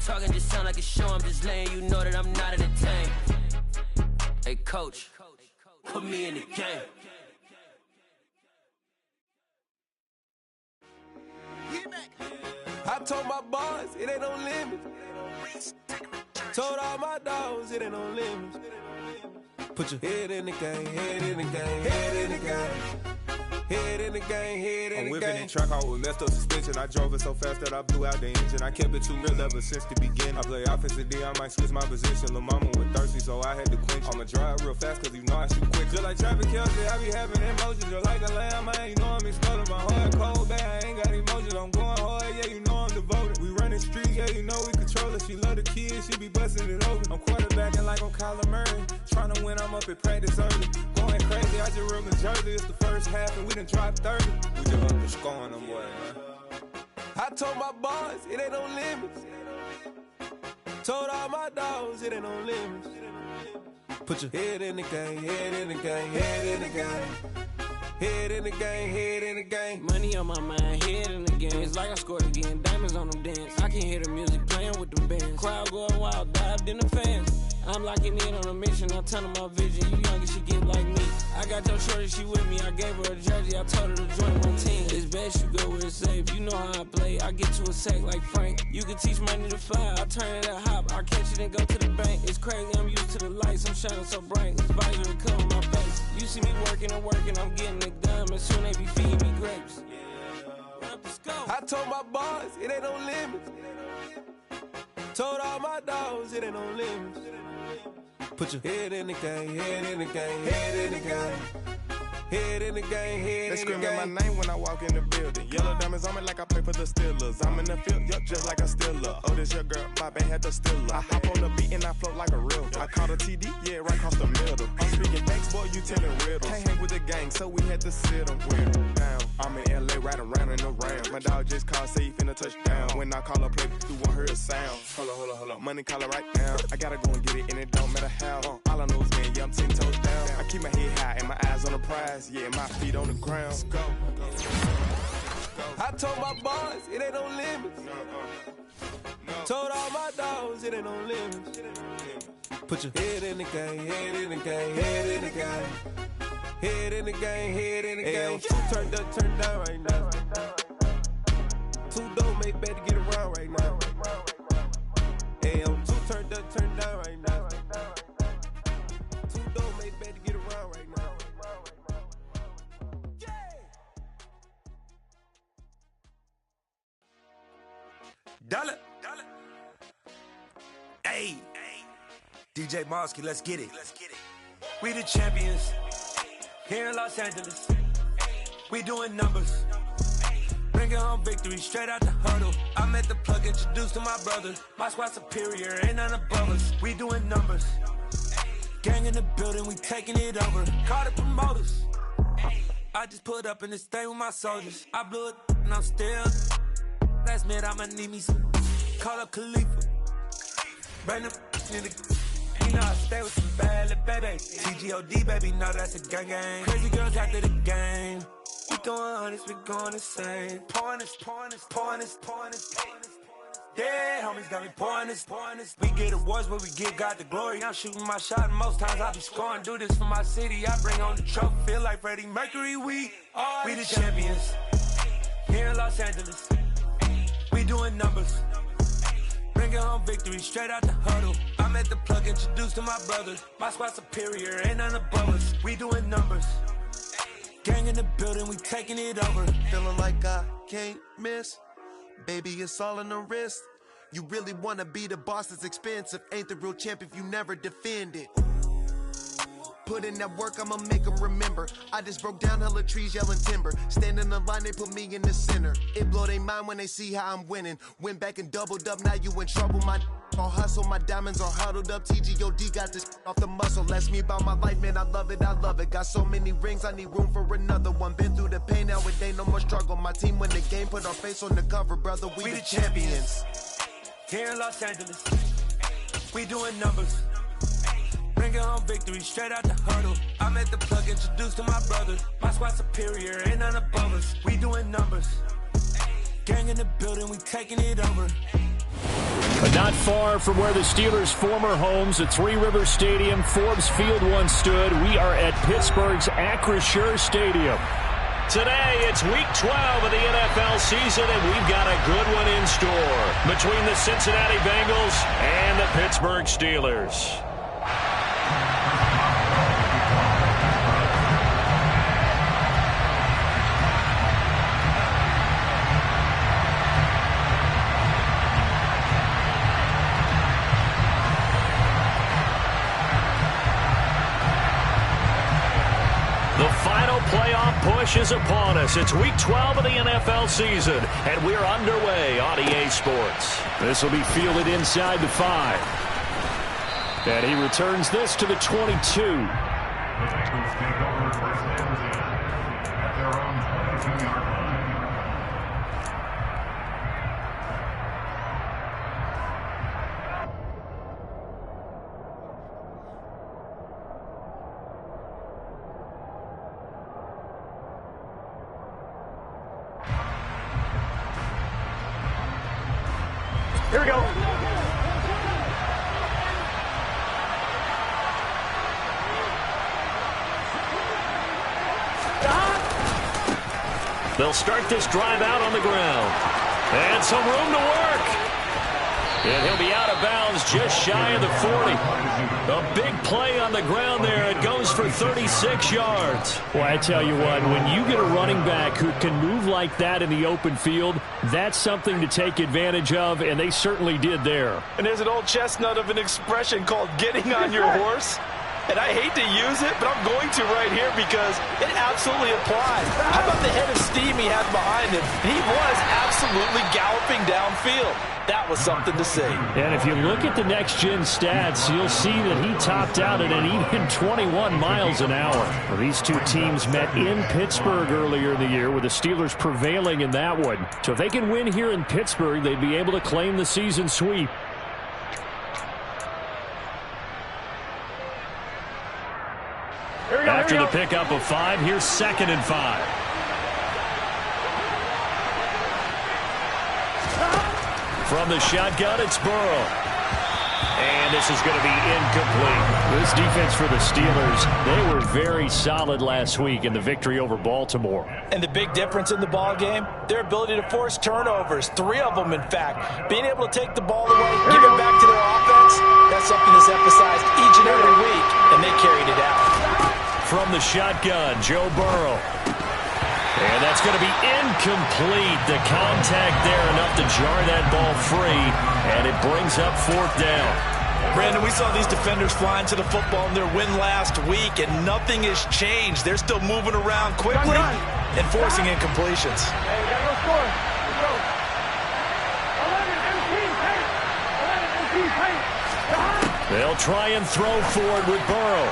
talking just sound like a show. I'm just letting you know that I'm not entertained. Hey, coach, put me in the game. I told my boys it ain't no limits. Told all my dogs it ain't no limits. Put your head in the game, head in the game, head in the game. Head in the game, head in the game. I'm whipping in track, I was messed up suspension. I drove it so fast that I blew out the engine. I kept it too real ever since the beginning. I play offensive D, I might switch my position. Lil' mama was thirsty, so I had to quench. I'ma drive real fast, cause you know I shoot quick. Just like traffic Kelsey, I be having emotions. Just like a lamb, man, you know I'm exploding. My heart cold, bad, I ain't got emotions. I'm going hard, yeah, you know I'm devoted. We running streets, yeah, you know we control it. She love the kids, she be busting it over. I'm quarterbacking like I'm Kyler Murray. Trying to win, I'm up at practice early. Going crazy, I just real my jersey. It's the first half, and we done dropped 30. We just underscoring them, boy, man. I told my boys it ain't no limits. Told all my dogs it ain't no limits. Put your head in the game, head in the game, head in the game. Head in the game, head in the game. Money on my mind, head in the game. It's like I scored again, diamonds on them dance. I can hear the music playing with them bands. Crowd going wild, dived in the fans. I'm locking in on a mission, I'm telling my vision. You young and she get like me. I got your shorty, she with me. I gave her a jersey, I told her to join my team. It's best you go where it's safe. You know how I play, I get to a sack like Frank. You can teach money to fly, I turn it a hop. I catch it and go to the bank. It's crazy, I'm used to the lights, I'm shining so bright. This visor will cover my face. You see me working and working, I'm getting it done. And soon they be feeding me grapes. I told my boys it ain't no limits. Told all my dogs it ain't no limits. Put your head in the game, head in the game, head in the game. Head in the game, head in the game. They screaming my name when I walk in the building. Yellow diamonds on me like I play for the Steelers. I'm in the field, yup, just like a Steeler. Oh, this your girl, my band had the Steeler. I hop on the beat and I float like a river. I caught a TD, yeah, right across the middle. I'm speaking thanks, boy, you telling riddles. Can't hang with the gang, so we had to sit them down. I'm in LA, riding around in the Ram. My dog just called, say he finna touchdown. When I call a play, you won't hear a sound. Hold up, money call it right now. I gotta go and get it, and it don't matter how. All I know is, man, yeah, I'm 10 toes down. I keep my head high and my eyes on the prize. Yeah, my feet on the ground. Let's go. I told my boys it ain't no limits. Told all my dogs it ain't no limits. Put your head in the game, head in the game, head in the game. Head in the game, head in the game. Turned up, turned down right now. Too dope, make better get around right now. Hey, I'm too turned up, turned down right now. Too dope, make better get around right now. Dollar. Hey, DJ Mosky, let's get it. We the champions here in Los Angeles. We doing numbers. Bringing home victory straight out the huddle. I'm at the plug, introduced to my brother. My squad superior, ain't none above us. We doing numbers. Gang in the building, we taking it over. Call the promoters. I just put up in this thing with my soldiers. I blew it and I'm still. Last minute, I'ma need me some. Call up Khalifa. Bring them in the. You know I stay with some bad little baby. TGOD, baby, know that's a gang gang. Crazy girls after the game. We going honest, we going insane. Pouring this. Yeah, homies got me pouring this. We get awards, but we give God the glory. I'm shooting my shot, and most times I be scoring. Do this for my city, I bring on the trophy. Feel like Freddie Mercury, we the champions. Here in Los Angeles, we doing numbers. Bringing home victory straight out the huddle. I'm at the plug, introduced to my brother. My squad superior, ain't none above us. We doing numbers. Gang in the building, we taking it over. Feeling like I can't miss. Baby, it's all in the wrist. You really wanna be the boss, it's expensive. Ain't the real champ if you never defend it. Put in that work, I'ma make them remember. I just broke down hella trees, yelling timber. Stand in the line, they put me in the center. It blow they mind when they see how I'm winning. Went back and doubled up, now you in trouble. My all hustle, my diamonds are huddled up. TGOD got this off the muscle. Ask me about my life, man, I love it. Got so many rings, I need room for another one. Been through the pain, now it ain't no more struggle. My team win the game, put our face on the cover, brother. We the champions. Here in Los Angeles, we doing numbers. Bringing home victory straight out the huddle. I'm at the plug, introduced to my brother. My squad superior, ain't none above us. We doing numbers. Gang in the building, we taking it over. But not far from where the Steelers' former homes at Three Rivers Stadium, Forbes Field once stood, we are at Pittsburgh's Acrisure Stadium. Today, it's Week 12 of the NFL season, and we've got a good one in store between the Cincinnati Bengals and the Pittsburgh Steelers. The final playoff push is upon us. It's Week 12 of the NFL season, and we're underway on EA Sports. This will be fielded inside the 5. And he returns this to the 22. Here we go. They'll start this drive out on the ground. And some room to work. And he'll be out of bounds just shy of the 40. A big play on the ground there. It goes for 36 yards. Well, I tell you what, when you get a running back who can move like that in the open field, that's something to take advantage of, and they certainly did there. And there's an old chestnut of an expression called getting on your horse. And I hate to use it, but I'm going to right here because it absolutely applies. How about the head of steam he has behind him? He was absolutely galloping downfield. That was something to see. And if you look at the next-gen stats, you'll see that he topped out at an even 21 miles an hour. Well, these two teams met in Pittsburgh earlier in the year, with the Steelers prevailing in that one. So if they can win here in Pittsburgh, they'd be able to claim the season sweep. After the pickup of 5, here's 2nd and 5. From the shotgun, it's Burrow. And this is going to be incomplete. This defense for the Steelers, they were very solid last week in the victory over Baltimore. And the big difference in the ball game, their ability to force turnovers, 3 of them in fact. Being able to take the ball away, give it back to their offense, that's something that's emphasized each and every week, and they carried it out. From the shotgun, Joe Burrow. And that's going to be incomplete. The contact there enough to jar that ball free, and it brings up 4th down. Brandon, we saw these defenders flying to the football in their win last week, and nothing has changed. They're still moving around quickly and forcing incompletions. Hey, we got to go score. Let's go. 11 They'll try and throw forward with Burrow.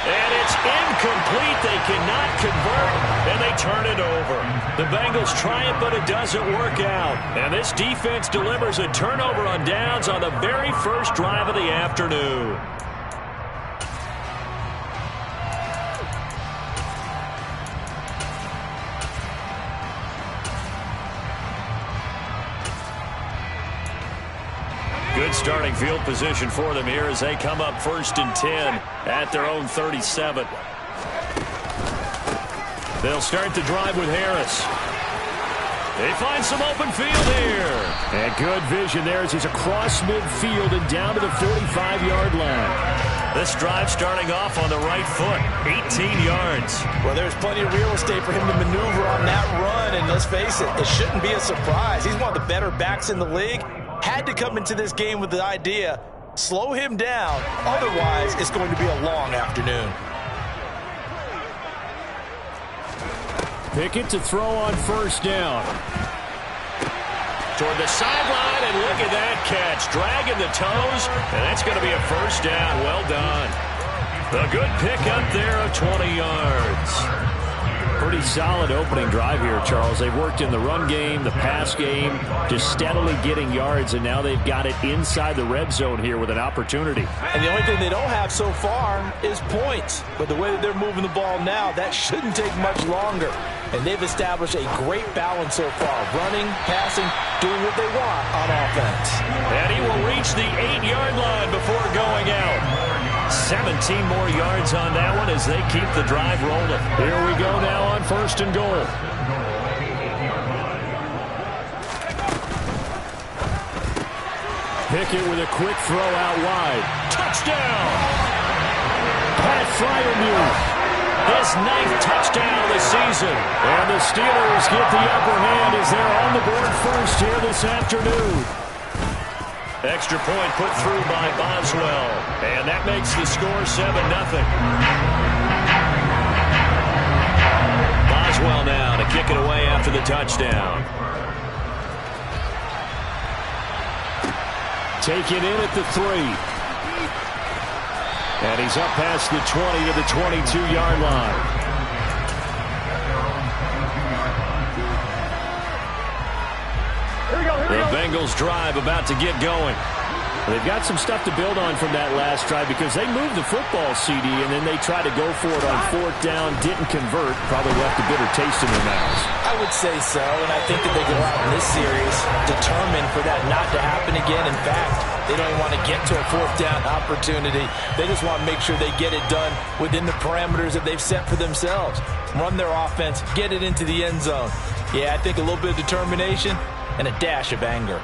And it's incomplete. They cannot convert, and they turn it over. The Bengals try it, but it doesn't work out. And this defense delivers a turnover on downs on the very first drive of the afternoon. Good starting field position for them here as they come up 1st and 10 at their own 37. They'll start the drive with Harris. They find some open field here. And good vision there as he's across midfield and down to the 45-yard line. This drive starting off on the right foot, 18 yards. Well, there's plenty of real estate for him to maneuver on that run, and let's face it, it shouldn't be a surprise. He's one of the better backs in the league. Had to come into this game with the idea, slow him down, otherwise it's going to be a long afternoon. Pickett to throw on 1st down. Toward the sideline, and look at that catch. Dragging the toes, and that's going to be a 1st down. Well done. A good pickup there of 20 yards. Pretty solid opening drive here, Charles. They've worked in the run game, the pass game, just steadily getting yards, and now they've got it inside the red zone here with an opportunity. And the only thing they don't have so far is points. But the way that they're moving the ball now, that shouldn't take much longer. and they've established a great balance so far. Running, passing, doing what they want on offense. And he will reach the 8-yard line before going out. 17 more yards on that one as they keep the drive rolling. Here we go now on 1st and goal. Pickett with a quick throw out wide. Touchdown! Pat Fryermuth, his 9th touchdown of the season. And the Steelers get the upper hand as they're on the board first here this afternoon. Extra point put through by Boswell. And that makes the score 7-0. Boswell now to kick it away after the touchdown. Taken in at the 3. And he's up past the 20 to the 22-yard line. The Bengals drive about to get going. They've got some stuff to build on from that last drive because they moved the football, CD, and then they tried to go for it on 4th down, didn't convert, probably left a bitter taste in their mouths. I would say so, and I think that they go out in this series determined for that not to happen again. In fact, they don't even want to get to a 4th down opportunity. They just want to make sure they get it done within the parameters that they've set for themselves. Run their offense, get it into the end zone. Yeah, I think a little bit of determination and a dash of anger.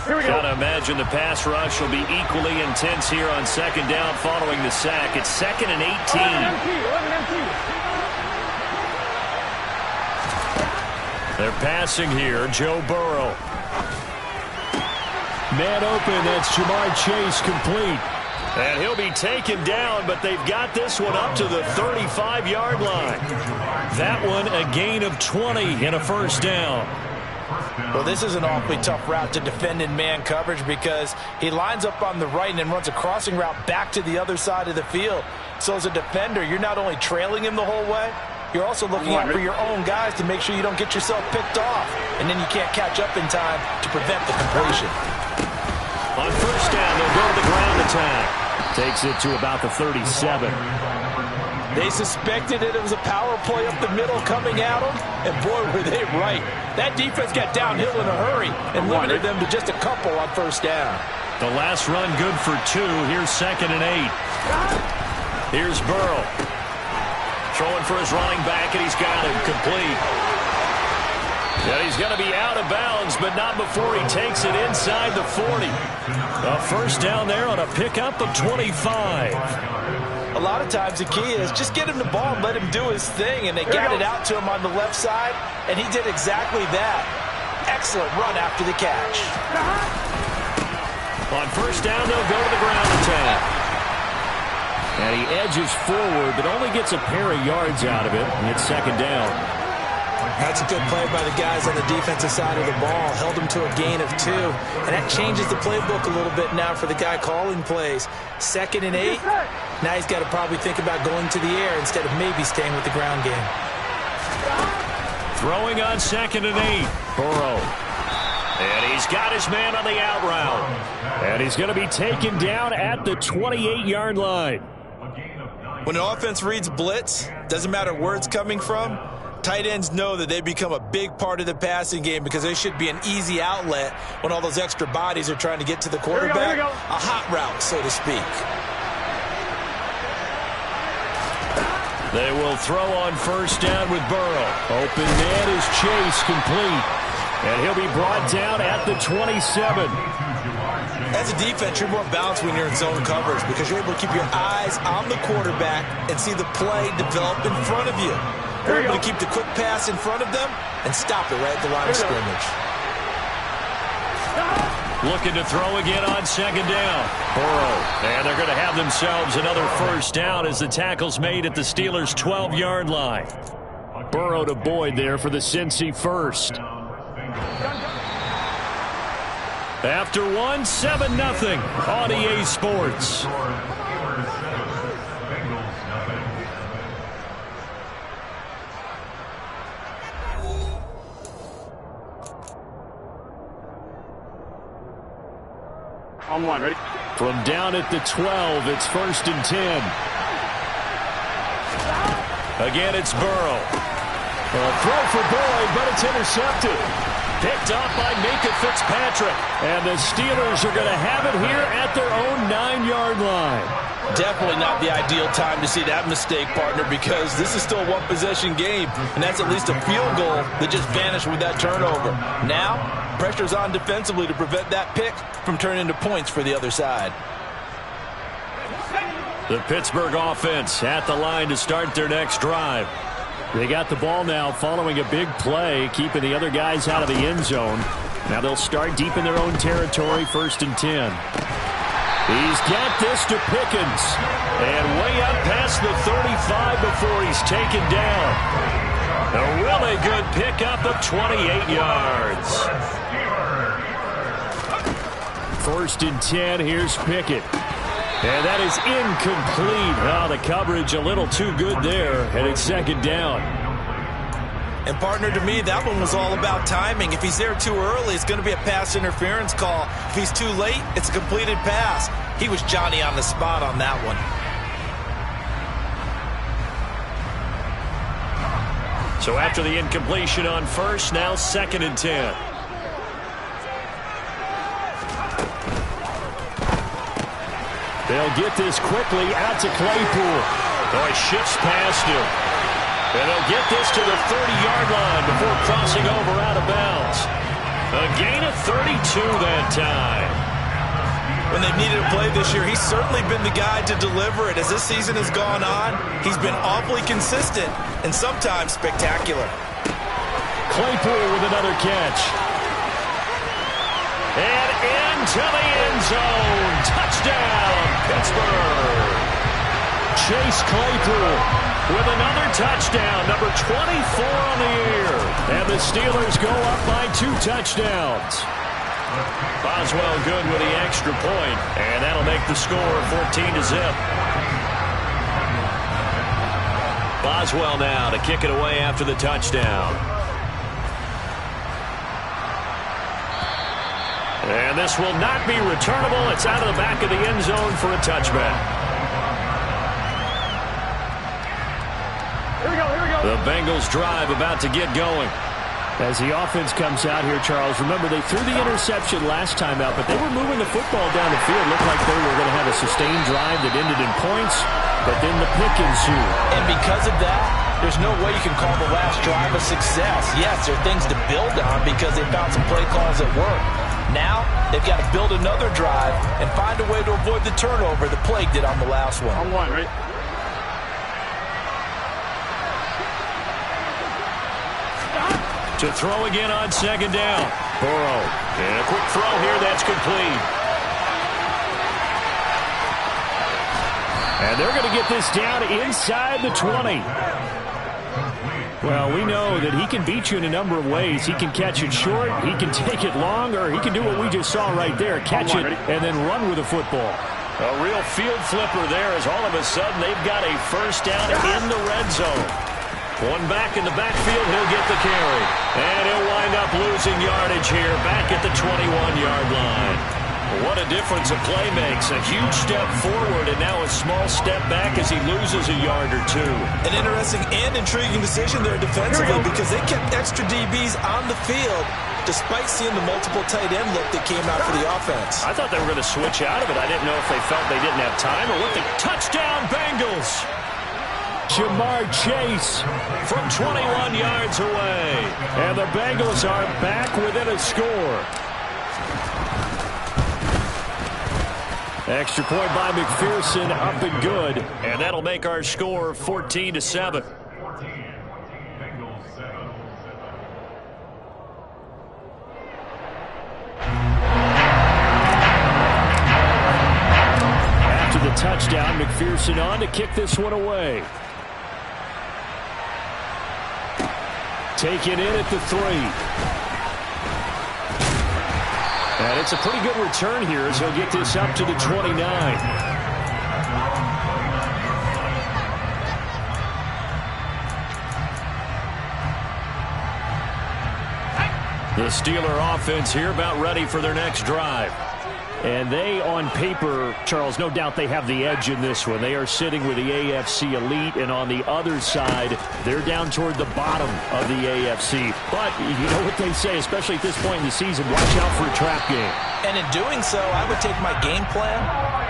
Gotta imagine the pass rush will be equally intense here on 2nd down following the sack. It's 2nd and 18. They're passing here. Joe Burrow. Man open. That's Jamar Chase complete. And he'll be taken down, but they've got this one up to the 35-yard line. That one a gain of 20 and a 1st down. Well, this is an awfully tough route to defend in man coverage because he lines up on the right and then runs a crossing route back to the other side of the field. So as a defender, you're not only trailing him the whole way, you're also looking out for your own guys to make sure you don't get yourself picked off. And then you can't catch up in time to prevent the completion. On 1st down, they'll go to the ground attack. Takes it to about the 37. They suspected it was a power play up the middle coming at them, and boy, were they right. That defense got downhill in a hurry and limited them to just a couple on 1st down. The last run good for 2. Here's 2nd and 8. Here's Burrow. Throwing for his running back, and he's got him complete. And he's going to be out of bounds, but not before he takes it inside the 40. A 1st down there on a pickup of 25. A lot of times the key is just get him the ball and let him do his thing, and they got it out to him on the left side, and he did exactly that. Excellent run after the catch. On 1st down, they'll go to the ground attack. And he edges forward, but only gets a pair of yards out of it, and it's 2nd down. That's a good play by the guys on the defensive side of the ball. Held them to a gain of 2. And that changes the playbook a little bit now for the guy calling plays. 2nd and 8. Now he's got to probably think about going to the air instead of maybe staying with the ground game. Throwing on 2nd and 8. Burrow. And he's got his man on the out route. And he's going to be taken down at the 28-yard line. When an offense reads blitz, doesn't matter where it's coming from, tight ends know that they become a big part of the passing game because they should be an easy outlet when all those extra bodies are trying to get to the quarterback. A hot route, so to speak. They will throw on 1st down with Burrow. Open man is Chase, complete. And he'll be brought down at the 27. As a defense, you're more balanced when you're in zone coverage because you're able to keep your eyes on the quarterback and see the play develop in front of you. You're able to keep the quick pass in front of them and stop it right at the line of scrimmage. Looking to throw again on 2nd down. Burrow. And they're going to have themselves another 1st down as the tackle's made at the Steelers' 12-yard line. Burrow to Boyd there for the Cincy 1st. After 1, 7-0 on EA Sports. On 1, ready? From down at the 12, it's 1st and 10. Again, it's Burrow. A throw for Boyd, but it's intercepted. Picked off by Minka Fitzpatrick. And the Steelers are going to have it here at their own 9-yard line. Definitely not the ideal time to see that mistake, partner, because this is still a one-possession game, and that's at least a field goal that just vanished with that turnover. Now, pressure's on defensively to prevent that pick from turning into points for the other side. The Pittsburgh offense at the line to start their next drive. They got the ball now following a big play, keeping the other guys out of the end zone. Now they'll start deep in their own territory, 1st and 10. He's got this to Pickens. And way up past the 35 before he's taken down. A really good pickup of 28 yards. 1st and 10, here's Pickett. And that is incomplete. Oh, the coverage a little too good there, and it's 2nd down. And, partner, to me, that one was all about timing. If he's there too early, it's going to be a pass interference call. If he's too late, it's a completed pass. He was Johnny on the spot on that one. So after the incompletion on 1st, now 2nd and 10. They'll get this quickly out to Claypool. Oh, he shifts past him. And they'll get this to the 30-yard line before crossing over out of bounds. A gain of 32 that time. When they needed a play this year, he's certainly been the guy to deliver it. As this season has gone on, he's been awfully consistent and sometimes spectacular. Claypool with another catch. And into the end zone. Touchdown, Pittsburgh. Chase Claypool with another touchdown, number 24 on the year. And the Steelers go up by 2 touchdowns. Boswell good with the extra point, and that'll make the score 14-0. Boswell now to kick it away after the touchdown. And this will not be returnable. It's out of the back of the end zone for a touchback. Here we go, here we go. The Bengals drive about to get going. As the offense comes out here, Charles, remember they threw the interception last time out, but they were moving the football down the field. Looked like they were going to have a sustained drive that ended in points, but then the pick ensued. And because of that, there's no way you can call the last drive a success. Yes, there are things to build on because they found some play calls that work. Now, they've got to build another drive and find a way to avoid the turnover that plagued it on the last one. On one, right? To throw again on 2nd down. Burrow. And a quick throw here that's complete. And they're going to get this down inside the 20. Well, we know that he can beat you in a number of ways. He can catch it short, he can take it long, or he can do what we just saw right there, catch it and then run with the football. A real field flipper there as all of a sudden they've got a 1st down in the red zone. One back in the backfield, he'll get the carry. And he'll wind up losing yardage here back at the 21-yard line. What a difference a play makes. A huge step forward and now a small step back as he loses a yard or two. An interesting and intriguing decision there defensively because they kept extra DBs on the field despite seeing the multiple tight end look that came out for the offense. I thought they were going to switch out of it. I didn't know if they felt they didn't have time or what. The touchdown Bengals. Jamar Chase from 21 yards away. And the Bengals are back within a score. Extra point by McPherson, up and good. And that'll make our score 14-7. After the touchdown, McPherson on to kick this one away. Taken in at the 3. And it's a pretty good return here as he'll get this up to the 29. The Steeler offense here about ready for their next drive. And they, on paper, Charles, no doubt they have the edge in this one. They are sitting with the AFC elite, and on the other side, they're down toward the bottom of the AFC. But you know what they say, especially at this point in the season, watch out for a trap game. And in doing so, I would take my game plan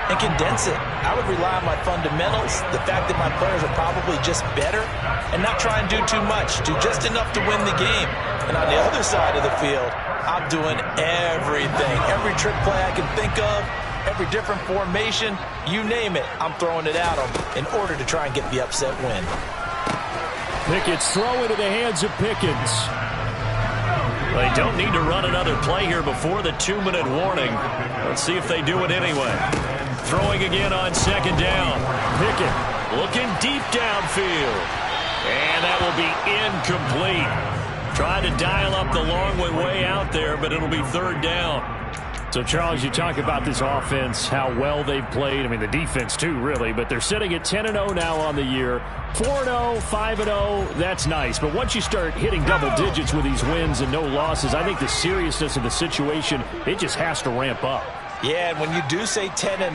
and condense it. I would rely on my fundamentals, the fact that my players are probably just better, and not try and do too much, do just enough to win the game. And on the other side of the field, I'm doing everything. Every trick play I can think of, every different formation, you name it, I'm throwing it at them in order to try and get the upset win. Pickett's throw into the hands of Pickens. They don't need to run another play here before the 2-minute warning. Let's see if they do it anyway. Throwing again on second down. Pickett looking deep downfield. And that will be incomplete. Trying to dial up the long way out there, but it'll be third down. So, Charles, you talk about this offense, how well they've played. I mean, the defense, too, really. But they're sitting at 10-0 now on the year. 4-0, 5-0, that's nice. But once you start hitting double digits with these wins and no losses, I think the seriousness of the situation, it just has to ramp up. Yeah, and when you do say 10-0,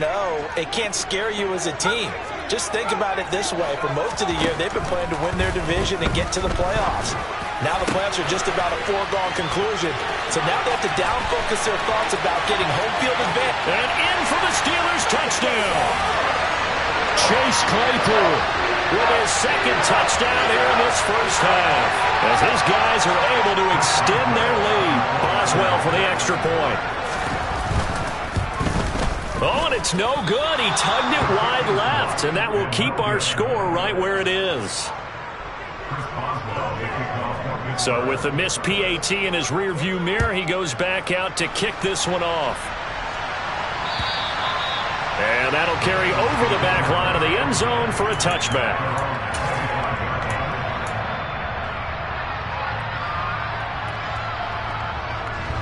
it can't scare you as a team. Just think about it this way. For most of the year, they've been playing to win their division and get to the playoffs. Now the playoffs are just about a foregone conclusion. So now they have to down-focus their thoughts about getting home field advantage. And in for the Steelers touchdown. Chase Claypool with his second touchdown here in this first half. As his guys are able to extend their lead. Boswell for the extra point. Oh, and it's no good. He tugged it wide left, and that will keep our score right where it is. So with the missed PAT in his rearview mirror, he goes back out to kick this one off. And that'll carry over the back line of the end zone for a touchback.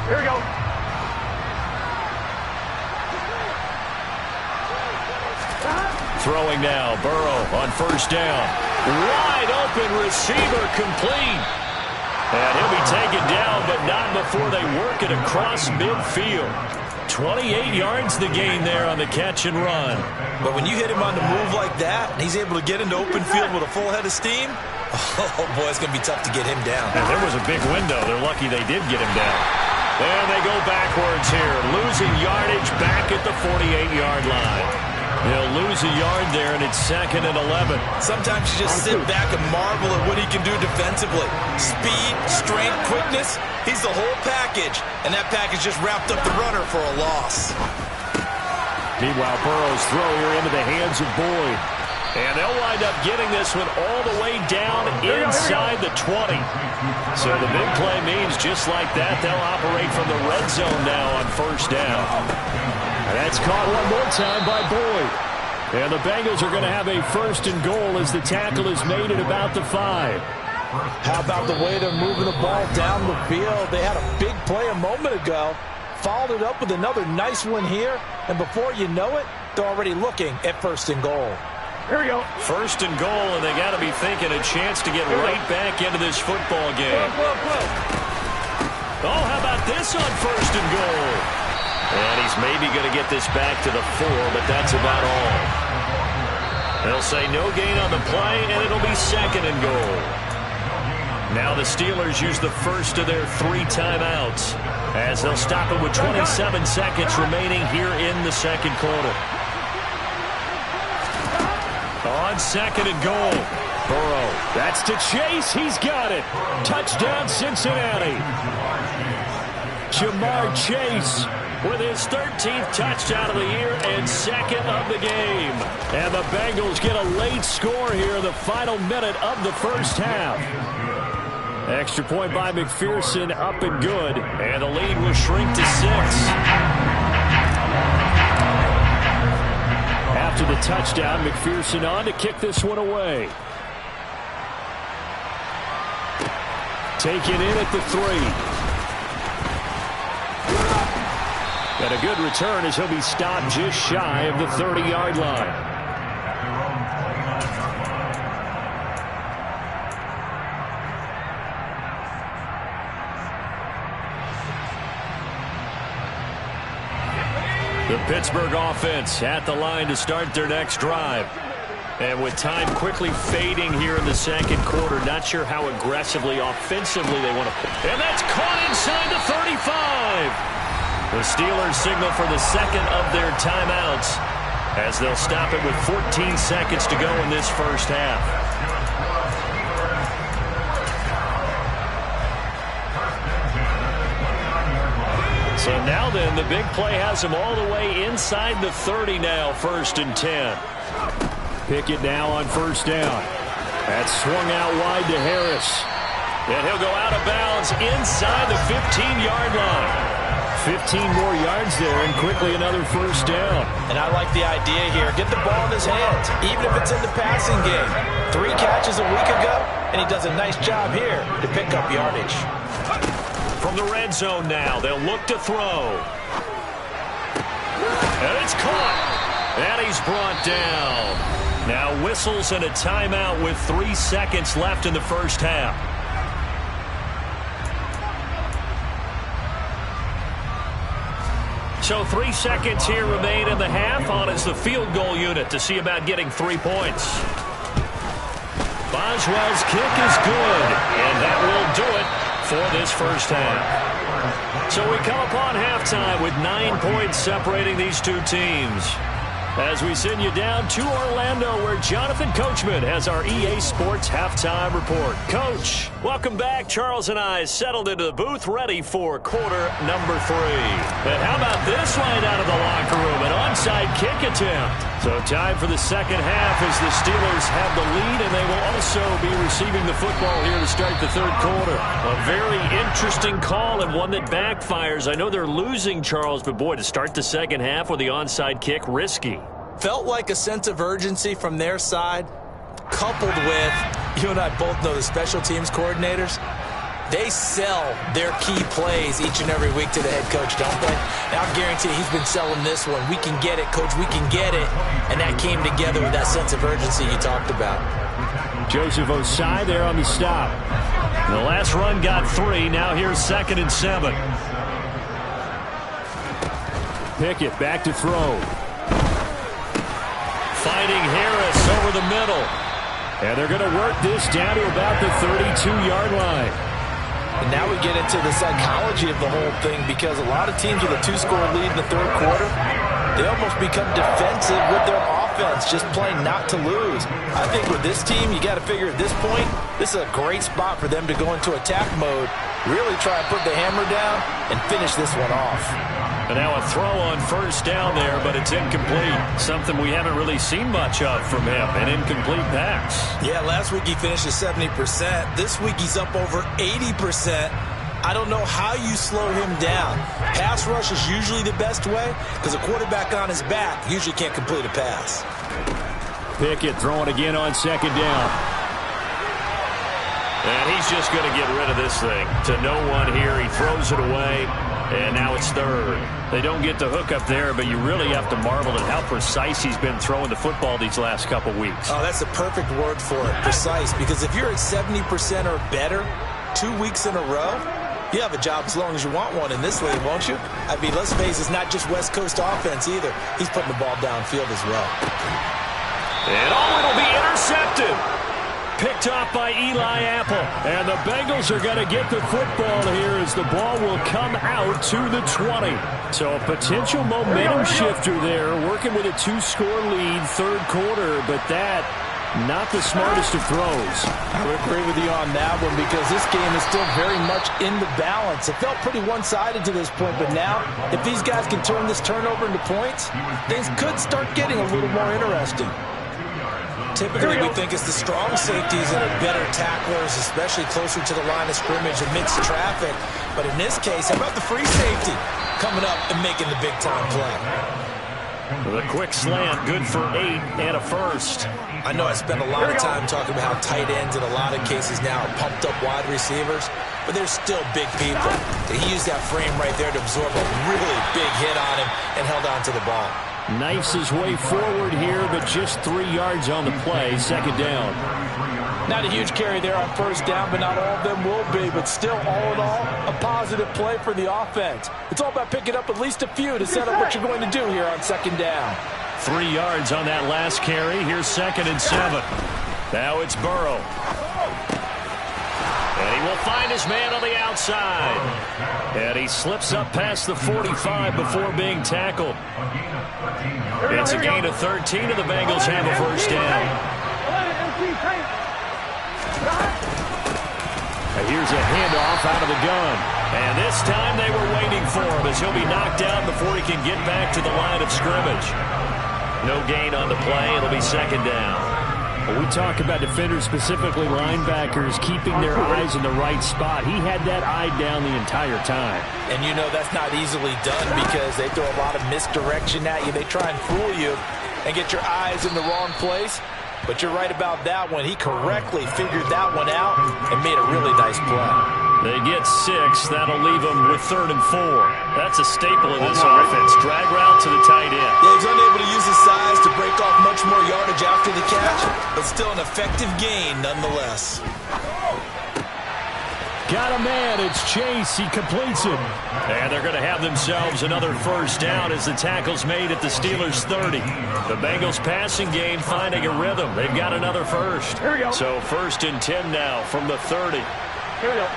Here we go. Throwing now, Burrow on first down. Wide open receiver complete. And he'll be taken down, but not before they work it across midfield. 28 yards the gain there on the catch and run. But when you hit him on the move like that, and he's able to get into open field with a full head of steam, oh boy, it's going to be tough to get him down. And there was a big window. They're lucky they did get him down. And they go backwards here, losing yardage back at the 48-yard line. He'll lose a yard there, and it's 2nd and 11. Sometimes you just sit back and marvel at what he can do defensively. Speed, strength, quickness, he's the whole package. And that package just wrapped up the runner for a loss. Meanwhile, Burrow's throw here into the hands of Boyd. And they'll wind up getting this one all the way down inside the 20. So the big play means just like that, they'll operate from the red zone now on first down. And that's caught one more time by Boyd. And the Bengals are going to have a 1st and goal as the tackle is made at about the 5. How about the way they're moving the ball down the field? They had a big play a moment ago. Followed it up with another nice one here. And before you know it, they're already looking at 1st and goal. Here we go. 1st and goal, and they got to be thinking a chance to get right back into this football game. Oh, how about this on 1st and goal? And he's maybe going to get this back to the 4, but that's about all. They'll say no gain on the play, and it'll be 2nd and goal. Now the Steelers use the first of their 3 timeouts as they'll stop it with 27 seconds remaining here in the second quarter. On 2nd and goal, Burrow. That's to Chase. He's got it. Touchdown, Cincinnati. Jamar Chase with his 13th touchdown of the year and 2nd of the game. And the Bengals get a late score here in the final minute of the first half. Extra point by McPherson, up and good. And the lead will shrink to 6. After the touchdown, McPherson on to kick this one away. Taken in at the 3. And a good return as he'll be stopped just shy of the 30-yard line. The Pittsburgh offense at the line to start their next drive. And with time quickly fading here in the second quarter, not sure how aggressively, offensively they want to. And that's caught inside the 35. The Steelers signal for the second of their timeouts as they'll stop it with 14 seconds to go in this first half. So now then, the big play has him all the way inside the 30 now, 1st and 10. Pickett now on first down. That's swung out wide to Harris. And he'll go out of bounds inside the 15-yard line. 15 more yards there, and quickly another first down. And I like the idea here. Get the ball in his hands, even if it's in the passing game. 3 catches a week ago, and he does a nice job here to pick up yardage. From the red zone now, they'll look to throw. And it's caught. And he's brought down. Now whistles and a timeout with 3 seconds left in the first half. So 3 seconds here remain in the half. On is the field goal unit to see about getting 3 points. Boswell's kick is good, and that will do it for this first half. So we come upon halftime with 9 points separating these two teams. As we send you down to Orlando, where Jonathan Coachman has our EA Sports Halftime Report. Coach, welcome back. Charles and I settled into the booth, ready for quarter number 3. And how about this right out of the locker room? An onside kick attempt. So time for the second half as the Steelers have the lead, and they will also be receiving the football here to start the third quarter. A very interesting call and one that backfires. I know they're losing, Charles, but boy, to start the second half with the onside kick, risky. Felt like a sense of urgency from their side, coupled with, you and I both know the special teams coordinators, they sell their key plays each and every week to the head coach, don't they? And I'll guarantee he's been selling this one. We can get it, coach, we can get it. And that came together with that sense of urgency you talked about. Joseph Osai there on the stop. The last run got 3. Now here's 2nd and 7. Pickett back to throw. Finding Harris over the middle. And they're going to work this down to about the 32-yard line. And now we get into the psychology of the whole thing, because a lot of teams with a 2-score lead in the third quarter, they almost become defensive with their offense, just playing not to lose. I think with this team, you got to figure at this point, this is a great spot for them to go into attack mode, really try and put the hammer down and finish this one off. And now a throw on first down there, but it's incomplete. Something we haven't really seen much of from him, an incomplete pass. Yeah, last week he finished at 70%. This week he's up over 80%. I don't know how you slow him down. Pass rush is usually the best way, because a quarterback on his back usually can't complete a pass. Pickett throwing again on 2nd down. And he's just going to get rid of this thing. To no one here. He throws it away. And now it's 3rd. They don't get the hook up there, but you really have to marvel at how precise he's been throwing the football these last couple weeks. Oh, that's the perfect word for it, precise, because if you're at 70% or better 2 weeks in a row, you have a job as long as you want one in this league, won't you? I mean, let's face it, it's not just West Coast offense either. He's putting the ball downfield as well. And it'll be intercepted. Picked off by Eli Apple. And the Bengals are going to get the football here as the ball will come out to the 20. So a potential momentum shifter there, working with a 2-score lead, third quarter, but that not the smartest of throws. I would agree with you on that one, because this game is still very much in the balance. It felt pretty one-sided to this point, but now if these guys can turn this turnover into points, things could start getting a little more interesting. Typically, we think it's the strong safeties that are better tacklers, especially closer to the line of scrimmage amidst traffic. But in this case, how about the free safety coming up and making the big-time play? The quick slant, good for 8 and a first. I know I spent a lot of time talking about how tight ends in a lot of cases now are pumped-up wide receivers, but they're still big people. He used that frame right there to absorb a really big hit on him and held on to the ball. Knifes his way forward here, but just 3 yards on the play. 2nd down. Not a huge carry there on first down, but not all of them will be. But still, all in all, a positive play for the offense. It's all about picking up at least a few to set up what you're going to do here on second down. 3 yards on that last carry. Here's 2nd and 7. Now it's Burrow. And he will find his man on the outside. And he slips up past the 45 before being tackled. It's a gain of 13, and the Bengals have a first down. And here's a handoff out of the gun. And this time they were waiting for him as he'll be knocked down before he can get back to the line of scrimmage. No gain on the play. It'll be 2nd down. Well, we talk about defenders, specifically linebackers, keeping their eyes in the right spot. He had that eye down the entire time. And you know that's not easily done because they throw a lot of misdirection at you. They try and fool you and get your eyes in the wrong place. But you're right about that one. He correctly figured that one out and made a really nice play. They get 6. That'll leave them with 3rd and 4. That's a staple in this offense. Drag route to the tight end. Yeah, he's unable to use his size to break off much more yardage after the catch, but still an effective gain nonetheless. Got a man. It's Chase. He completes it. And they're going to have themselves another first down as the tackle's made at the Steelers' 30. The Bengals passing game finding a rhythm. They've got another first. Here we go. So 1st and 10 now from the 30. Here we go.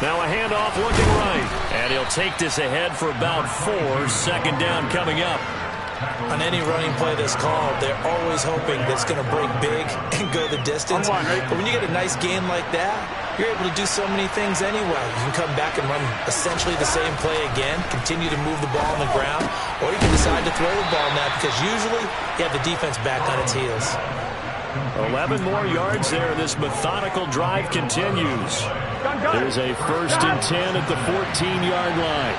Now a handoff looking right. And he'll take this ahead for about 4. 2nd down coming up. On any running play that's called, they're always hoping that it's going to break big and go the distance. But when you get a nice gain like that, you're able to do so many things anyway. You can come back and run essentially the same play again, continue to move the ball on the ground, or you can decide to throw the ball now because usually you have the defense back on its heels. 11 more yards there. This methodical drive continues. There's a 1st and 10 at the 14-yard line.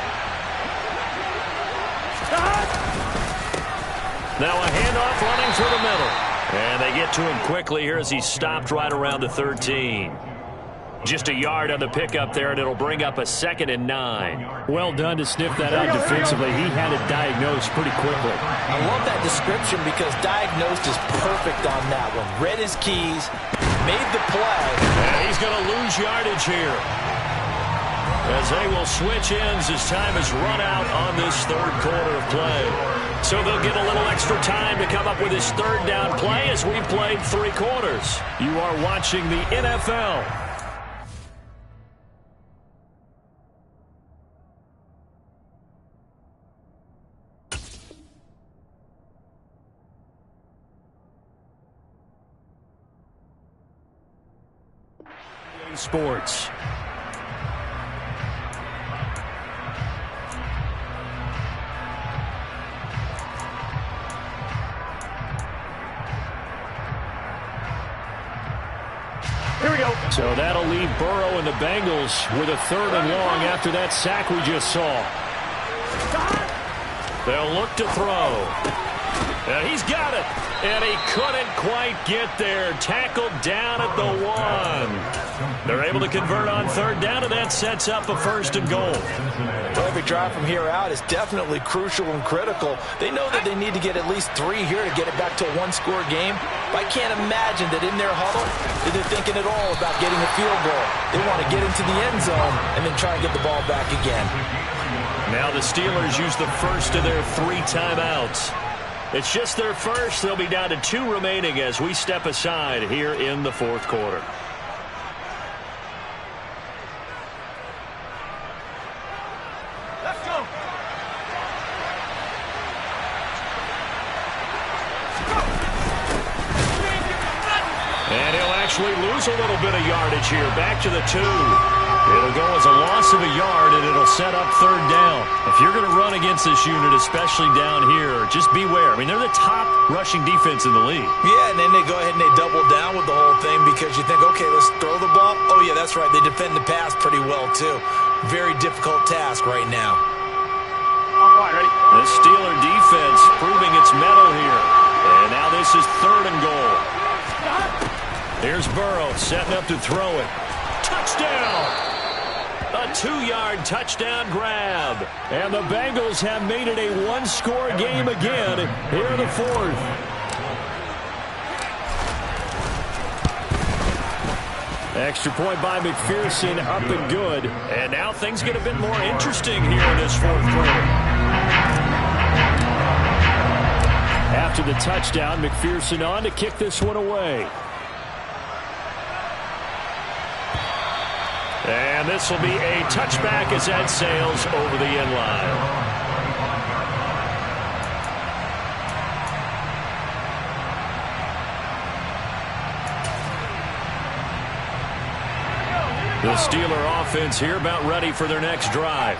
Now a handoff running through the middle. And they get to him quickly here as he stopped right around the 13. Just a yard on the pickup there, and it'll bring up a 2nd and 9. Well done to sniff that out defensively. He had it diagnosed pretty quickly. I love that description because diagnosed is perfect on that one. Read his keys, made the play. And he's going to lose yardage here as they will switch ends as time has run out on this 3rd quarter of play. So they'll get a little extra time to come up with his 3rd down play as we've played 3 quarters. You are watching the NFL. Sports. Here we go. So that'll leave Burrow and the Bengals with a 3rd and long after that sack we just saw. They'll look to throw. And he's got it. And he couldn't quite get there. Tackled down at the 1. They're able to convert on 3rd down, and that sets up a 1st and goal. Well, every drive from here out is definitely crucial and critical. They know that they need to get at least 3 here to get it back to a 1-score game. But I can't imagine that in their huddle that they're thinking at all about getting a field goal. They want to get into the end zone and then try and get the ball back again. Now the Steelers use the first of their 3 timeouts. It's just their first. They'll be down to 2 remaining as we step aside here in the 4th quarter. Let's go. And he'll actually lose a little bit of yardage here. Back to the 2. It'll go as a loss of a yard, and it'll set up 3rd down. If you're going to run against this unit, especially down here, just beware. I mean, they're the top rushing defense in the league. Yeah, and then they go ahead and they double down with the whole thing because you think, okay, let's throw the ball. Oh, yeah, that's right. They defend the pass pretty well, too. Very difficult task right now. Ready? The Steeler defense proving its mettle here. And now this is 3rd and goal. Here's Burrow setting up to throw it. Touchdown! A 2-yard touchdown grab. And the Bengals have made it a 1-score game again here in the 4th. Extra point by McPherson, up and good. And now things get a bit more interesting here in this fourth quarter. After the touchdown, McPherson on to kick this one away. And this will be a touchback as that sails over the end line. The Steeler offense here about ready for their next drive.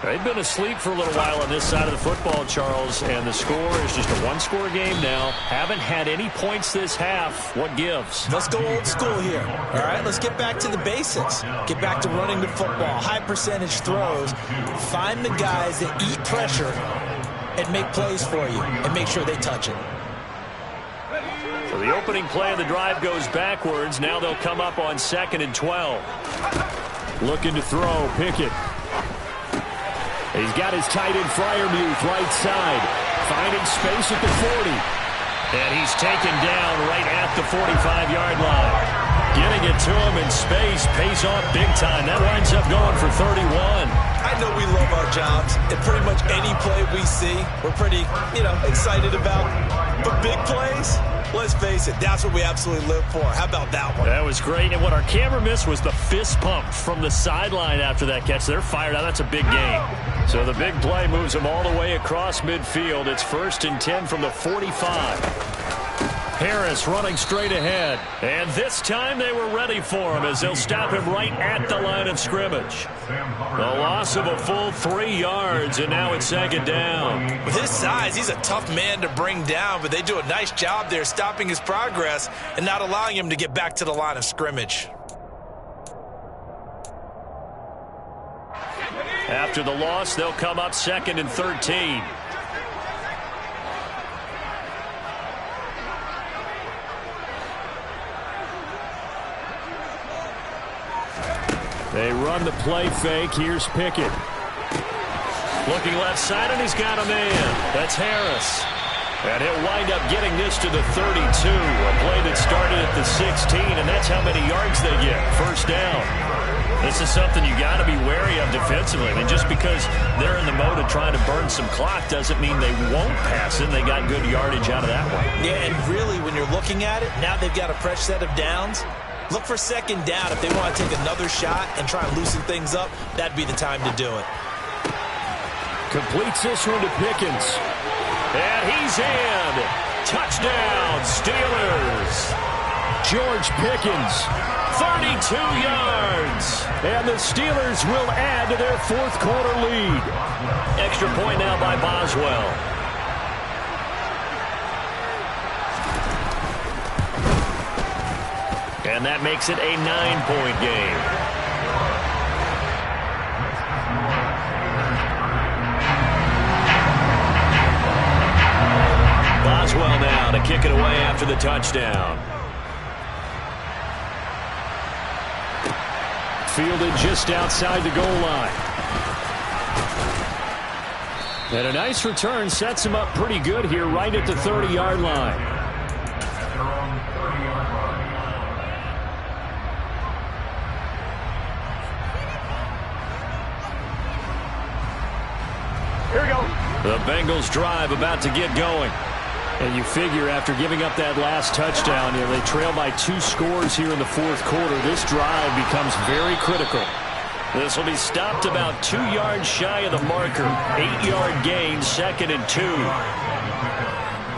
They've been asleep for a little while on this side of the football, Charles, and the score is just a one-score game now. Haven't had any points this half. What gives? Let's go old school here. All right, let's get back to the basics. Get back to running the football, high percentage throws. Find the guys that eat pressure and make plays for you and make sure they touch it. So the opening play of the drive goes backwards. Now they'll come up on 2nd and 12. Looking to throw, Pickett. He's got his tight end Freiermuth right side. Finding space at the 40. And he's taken down right at the 45-yard line. Getting it to him in space pays off big time. That winds up going for 31. I know we love our jobs, and pretty much any play we see, we're pretty, excited about. But big plays, let's face it, that's what we absolutely live for. How about that one? That was great, and what our camera missed was the fist pump from the sideline after that catch. They're fired out. That's a big game. So the big play moves them all the way across midfield. It's 1st and 10 from the 45. Harris running straight ahead. And this time they were ready for him as they'll stop him right at the line of scrimmage. The loss of a full 3 yards, and now it's 2nd down. With his size, he's a tough man to bring down, but they do a nice job there stopping his progress and not allowing him to get back to the line of scrimmage. After the loss, they'll come up 2nd and 13. They run the play fake. Here's Pickett. Looking left side, and he's got a man. That's Harris. And he'll wind up getting this to the 32. A play that started at the 16, and that's how many yards they get. 1st down. This is something you got to be wary of defensively. I mean, just because they're in the mode of trying to burn some clock doesn't mean they won't pass it. They got good yardage out of that one. Yeah, and really, when you're looking at it, now they've got a fresh set of downs. Look for 2nd down. If they want to take another shot and try and loosen things up, that'd be the time to do it. Completes this one to Pickens. And he's in. Touchdown, Steelers. George Pickens, 32 yards. And the Steelers will add to their 4th quarter lead. Extra point now by Boswell. And that makes it a 9-point game. Boswell now to kick it away after the touchdown. Fielded just outside the goal line. And a nice return sets him up pretty good here right at the 30-yard line. The Bengals drive about to get going. And you figure after giving up that last touchdown, they trail by 2 scores here in the 4th quarter. This drive becomes very critical. This will be stopped about 2 yards shy of the marker. 8-yard gain, 2nd and 2.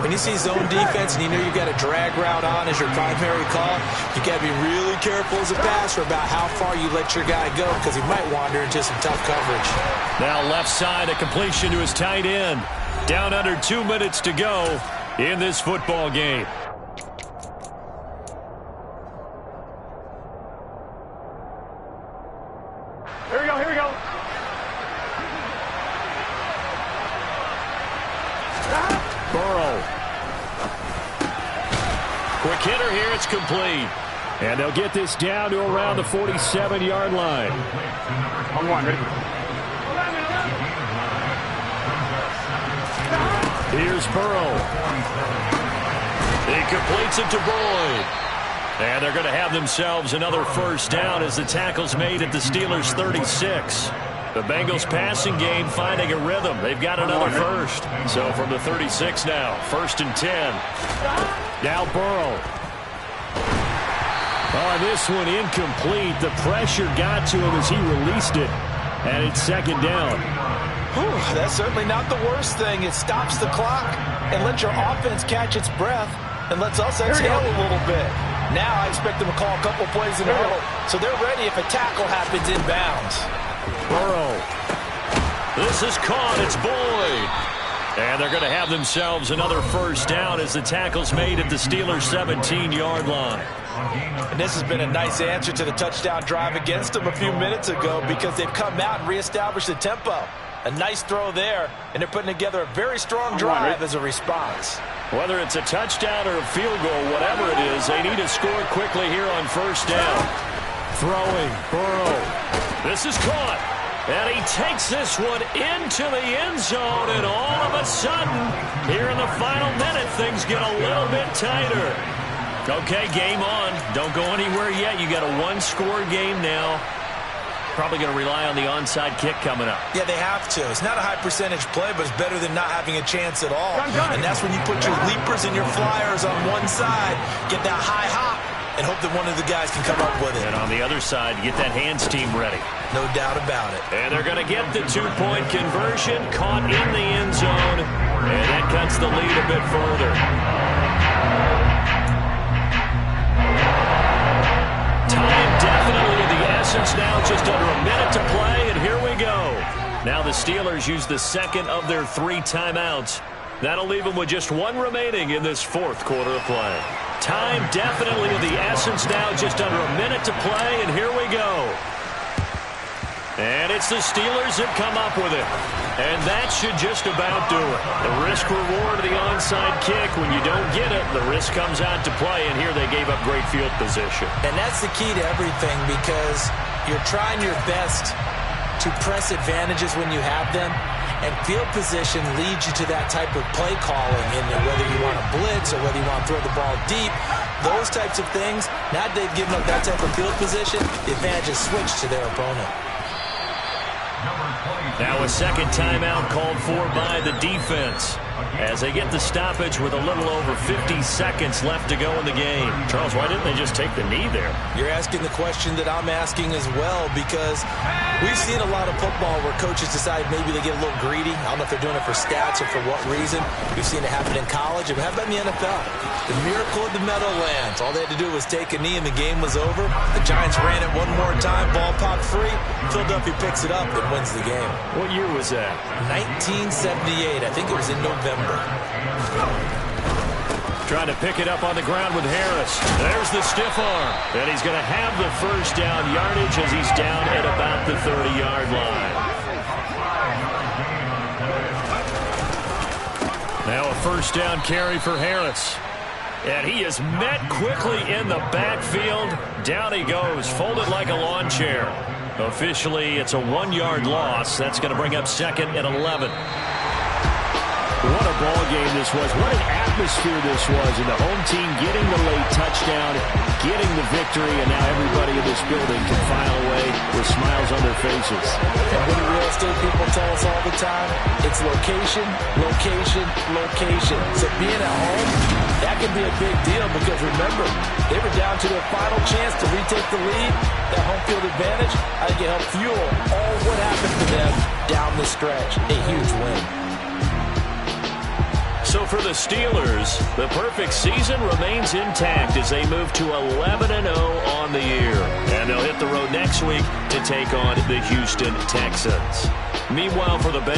When you see zone defense and you know you've got a drag route on as your primary call, you got to be really careful as a passer about how far you let your guy go because he might wander into some tough coverage. Now left side, a completion to his tight end. Down under 2 minutes to go in this football game. Here we go, here we go. Burrow. Quick hitter here, it's complete. And they'll get this down to around the 47-yard line. On 1, ready? Here's Burrow. He completes it to Boyd. And they're going to have themselves another first down as the tackle's made at the Steelers' 36. The Bengals passing game finding a rhythm. They've got another first. So from the 36 now, 1st and 10. Now Burrow. Oh, this one incomplete. The pressure got to him as he released it. And it's 2nd down. Whew, that's certainly not the worst thing. It stops the clock and lets your offense catch its breath and lets us exhale a little bit. Now I expect them to call a couple plays in the huddle, so they're ready if a tackle happens inbounds. Burrow. This is caught. It's Boyd. And they're going to have themselves another first down as the tackle's made at the Steelers' 17-yard line. And this has been a nice answer to the touchdown drive against them a few minutes ago because they've come out and reestablished the tempo. A nice throw there, and they're putting together a very strong drive as a response. Whether it's a touchdown or a field goal, whatever it is, they need to score quickly here on first down. Throwing, Burrow. This is caught. And he takes this one into the end zone, and all of a sudden, here in the final minute, things get a little bit tighter. Okay, game on. Don't go anywhere yet. You got a one-score game now. Probably going to rely on the onside kick coming up. Yeah, they have to. It's not a high-percentage play, but it's better than not having a chance at all. And that's when you put your leapers and your flyers on one side, get that high hop, and hope that one of the guys can come up with it. And on the other side, get that hands team ready. No doubt about it. And they're going to get the two-point conversion, caught in the end zone, and that cuts the lead a bit further. Time definitely of the essence now, just under a minute to play, and here we go. Now the Steelers use the second of their 3 timeouts. That'll leave them with just 1 remaining in this 4th quarter of play. Time definitely of the essence now, just under a minute to play, and here we go. And it's the Steelers that come up with it. And that should just about do it. The risk-reward of the onside kick. When you don't get it, the risk comes out to play, and here they gave up great field position. And that's the key to everything because you're trying your best to press advantages when you have them, and field position leads you to that type of play calling, and whether you want to blitz or whether you want to throw the ball deep, those types of things, now that they've given up that type of field position, the advantage is switched to their opponent. Now a second timeout called for by the defense as they get the stoppage with a little over 50 seconds left to go in the game. Charles, why didn't they just take the knee there? You're asking the question that I'm asking as well because we've seen a lot of football where coaches decide maybe they get a little greedy. I don't know if they're doing it for stats or for what reason. We've seen it happen in college. And how about in the NFL? The miracle of the Meadowlands. All they had to do was take a knee and the game was over. The Giants ran it one more time. Ball popped free. Philadelphia picks it up and wins the game. What year was that? 1978. I think it was in November. Trying to pick it up on the ground with Harris. There's the stiff arm. And he's going to have the first down yardage as he's down at about the 30-yard line. Now a first down carry for Harris. And he is met quickly in the backfield. Down he goes, folded like a lawn chair. Officially, it's a 1-yard loss. That's going to bring up 2nd and 11. What a ball game this was. What an atmosphere this was. And the home team getting the late touchdown, getting the victory, and now everybody in this building can file away with smiles on their faces. And what do real estate people tell us all the time? It's location, location, location. So being at home, that can be a big deal because remember, they were down to their final chance to retake the lead. That home field advantage, I think it helped fuel all what happened to them down the stretch. A huge win. So for the Steelers, the perfect season remains intact as they move to 11-0 on the year. And they'll hit the road next week to take on the Houston Texans. Meanwhile, for the